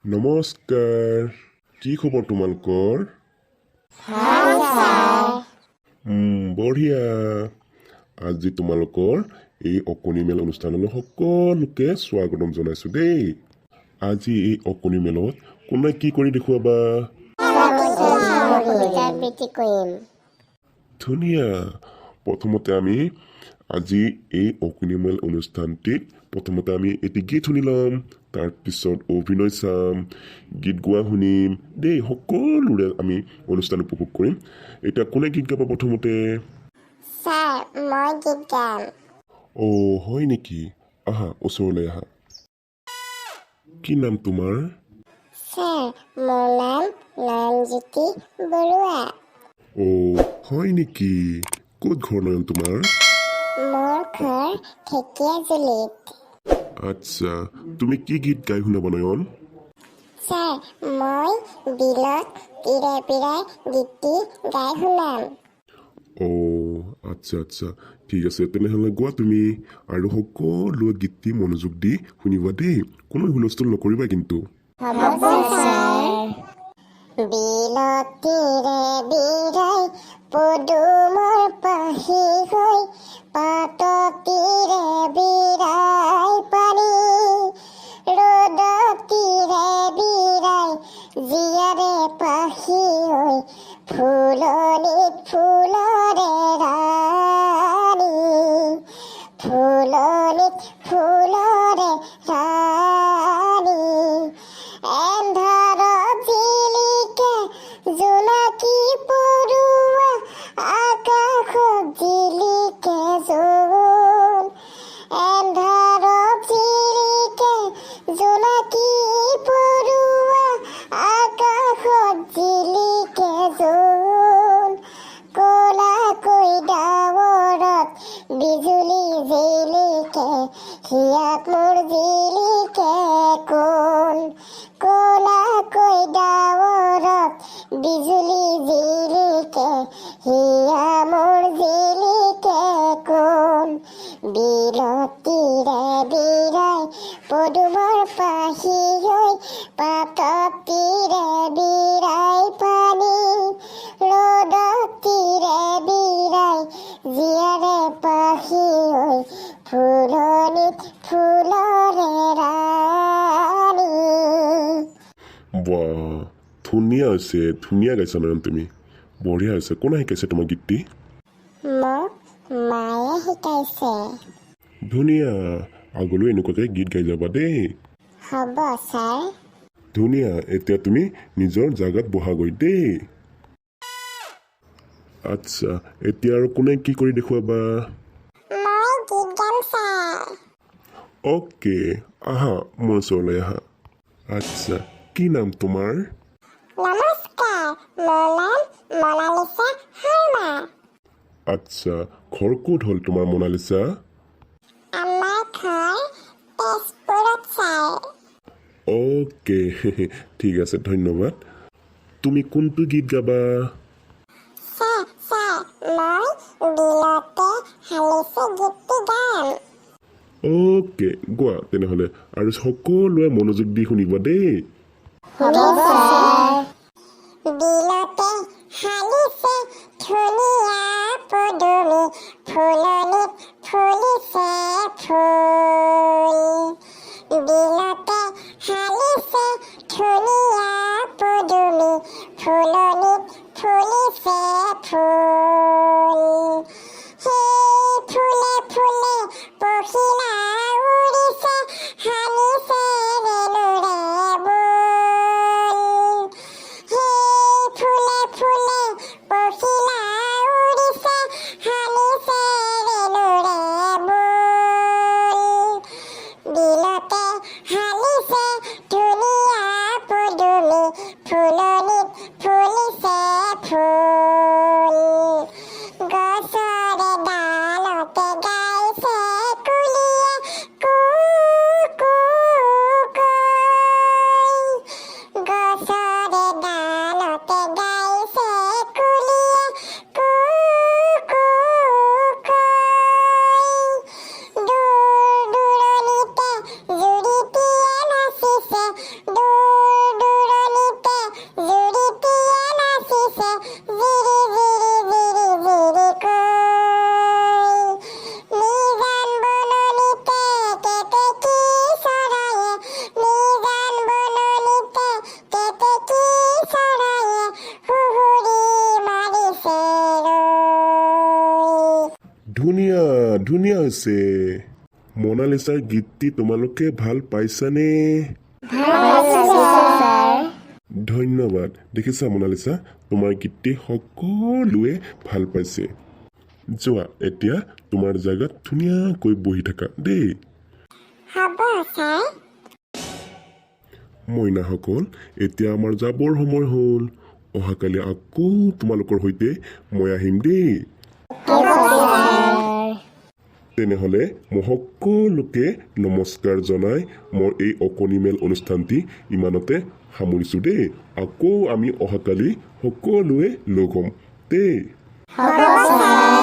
নমস্কাৰ কি খবৰ তোমালোকৰ বঢ়িয়া আজি তোমালোকৰ এই অকণি মেল অনুষ্ঠানলৈ সকলোকে স্বাগতম জনাইছো দেই আজি এই অকণি মেলত কোনে কি কৰি দেখুৱাবা ধুনীয়া প্ৰথমতে আমি আজি এই অকণি মেল অনুষ্ঠানটিত প্ৰথমতে আমি এটি গীত শুনি ল'ম তাৰপিছত অভিনয় চাম গীত গোৱা শুনিম দেই সকলোৰে আমি অনুষ্ঠান উপভোগ কৰিম এতিয়া কোনে গীত গাব প্ৰথমতে স্যাৰ মই গীত গাম হয় নেকি আহা ওচৰলৈ আহা কি নাম তোমাৰ স্যাৰ মোৰ নাম নয়নজ্যোতি বৰুৱা হয় নেকি ক'ত ঘৰ নয়ন তোমাৰ মোৰ ঘৰ ঢেকীয়াজুলিত আচ্ছা তুমি কি গীত গাই শুনাবা নয়ন স্যাৰ মই বিলত পিৰে পিৰাই গীতটি গাই শুনাম আচ্ছা আচ্ছা ঠিক আছে তেনেহ'লে গোৱা তুমি আৰু সকলোৱে গীতটি মনোযোগ দি শুনিবা দেই কোনো হুলস্থুল নকৰিবা কিন্তু বিলতীৰে বিৰাই পদুমৰ পাহি হৈ পাততীৰে বিৰাই পানী ৰ'দতীৰে বিৰাই জীয়াৰে পাহি হৈ ফুলনিত ফুলৰে ৰাণী ফুলনিত ফুলৰে ৰাণী এন্ধাৰত জিলিকে জোনাকী পৰুৱা আকাশত জিলিকে জোন এন্ধাৰত জিলিকে জোনাকী পৰুৱা আকাশত জিলিকে জোন ক'লাকৈ ডাৱৰত বিজুলী জিলিকে হিয়াত মোৰ জিলিকে কোন ক'লাকৈ ডাৱৰত বিজুলী জিলিকে হিয়া মোৰ জিলিকে কোন বিলতীৰে বিৰাই পদুমৰ পাহি হৈ পাততীৰে বিৰাই পানী ৰ'দতীৰে বিৰাই জীয়াৰে পাহি হৈ ফুলনিত ফুলৰে ৰাণী বাহ ধুনীয়া হৈছে ধুনীয়া গাইছা নয়ন তুমি বঢ়িয়া হৈছে কোনে শিকাইছে তোমাৰ গীতটি মোক মায়ে শিকাইছে ধুনীয়া আগলৈ এনেকুৱাকৈ গীত গাই যাবা দেই হ'ব ছাৰ ধুনীয়া এতিয়া তুমি নিজৰ জাগাত বহাগৈ দেই আচ্ছা এতিয়া আৰু কোনে কি কৰি দেখুৱাবা মই গীত গাম ছাৰ অ'কে আহা মোৰ ওচৰলৈ আহা আচ্ছা কি নাম তোমাৰ নমস্কাৰ মোৰ নাম মনালিছা শৰ্মা আচ্ছা ঘৰ ক'ত হ'ল তোমাৰ মনালিছা আমাৰ ঘৰ তেজপুৰত ছাৰ অ'কে ঠিক আছে ধন্যবাদ তুমি কোনটো গীত গাবা ছাৰ মই বিলতে হালিছে গীতটি গাম অ'কে গোৱা তেনেহ'লে আৰু সকলোৱে মনোযোগ দি শুনিবা দেই বিলতে হালিছে ধুনীয়া পদুমী ফুলনিত ফুলিছে ফুল বিলতে হালিছে ধুনীয়া পদুমী ফুলনিত ফুলিছে ফুল সেই ফুলে ফুলে পখিলা উৰিছে হালিছে ৰেণুৰে বোল সেই ফুলে ফুলে পখিলা উৰিছে হালিছে ৰেণুৰে বোল বিলতে হালিছে ধুনীয়া পদুমী ফুলনিত ফুলিছে ফুল গছৰে ডালতে গাইছে কুলিয়ে কু কু ধুনীয়া ধুনীয়া হৈছে মনালিছাৰ গীতটি তোমালোকে ভাল পাইছানে ধন্যবাদ দেখিছা মনালিছা তোমাৰ গীতটি সকলোৱে ভাল পাইছে যোৱা এতিয়া তোমাৰ জাগাত ধুনীয়াকৈ বহি থাকা দেই হ'ব ছাৰ মইনাসকল এতিয়া আমাৰ যাবৰ সময় হ'ল অহাকালি আকৌ তোমালোকৰ সৈতে মই আহিম দেই তেনেহ'লে মই সকলোকে নমস্কাৰ জনাই মোৰ এই অকণিমেল অনুষ্ঠানটি ইমানতে সামৰিছোঁ দেই আকৌ আমি অহাকালি সকলোৱে লগ হ'ম দেই হ'ব ছাৰ